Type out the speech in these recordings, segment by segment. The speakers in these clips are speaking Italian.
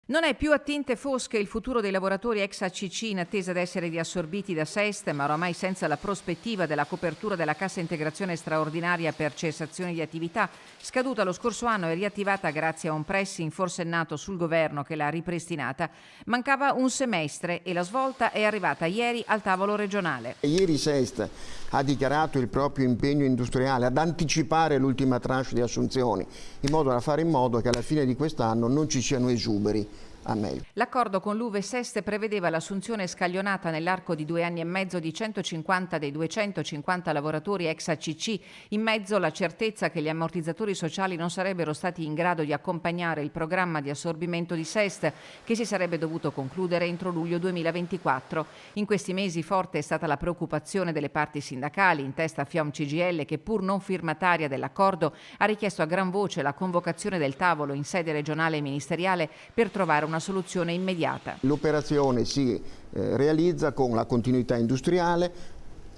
Non è più a tinte fosche il futuro dei lavoratori ex ACC in attesa di essere riassorbiti da SEST, ma oramai senza la prospettiva della copertura della cassa integrazione straordinaria per cessazione di attività, scaduta lo scorso anno e riattivata grazie a un pressing forsennato sul governo che l'ha ripristinata. Mancava un semestre e la svolta è arrivata ieri al tavolo regionale. Ieri SEST ha dichiarato il proprio impegno industriale ad anticipare l'ultima tranche di assunzioni, in modo da fare in modo che alla fine di quest'anno non ci siano esuberi. L'accordo con l'Uve SEST prevedeva l'assunzione scaglionata nell'arco di 2 anni e mezzo di 150 dei 250 lavoratori ex ACC, in mezzo la certezza che gli ammortizzatori sociali non sarebbero stati in grado di accompagnare il programma di assorbimento di SEST, che si sarebbe dovuto concludere entro luglio 2024. In questi mesi forte è stata la preoccupazione delle parti sindacali, in testa a FIOM CGIL, che pur non firmataria dell'accordo ha richiesto a gran voce la convocazione del tavolo in sede regionale e ministeriale per trovare una soluzione immediata. L'operazione si realizza con la continuità industriale,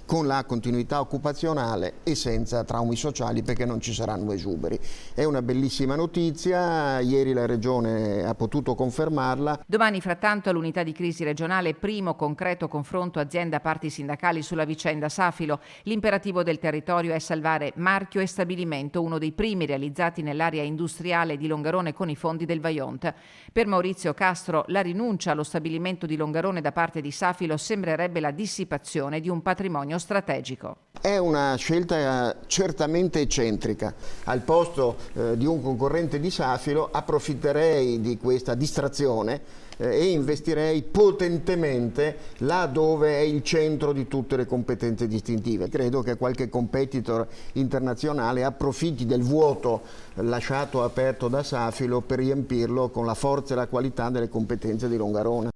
con la continuità occupazionale e senza traumi sociali, perché non ci saranno esuberi. È una bellissima notizia, ieri la Regione ha potuto confermarla. Domani frattanto all'unità di crisi regionale primo concreto confronto azienda-parti sindacali sulla vicenda Safilo. L'imperativo del territorio è salvare marchio e stabilimento, uno dei primi realizzati nell'area industriale di Longarone con i fondi del Vajont. Per Maurizio Castro la rinuncia allo stabilimento di Longarone da parte di Safilo sembrerebbe la dissipazione di un patrimonio strategico. È una scelta certamente eccentrica. Al posto di un concorrente di Safilo approfitterei di questa distrazione e investirei potentemente là dove è il centro di tutte le competenze distintive. Credo che qualche competitor internazionale approfitti del vuoto lasciato aperto da Safilo per riempirlo con la forza e la qualità delle competenze di Longarone.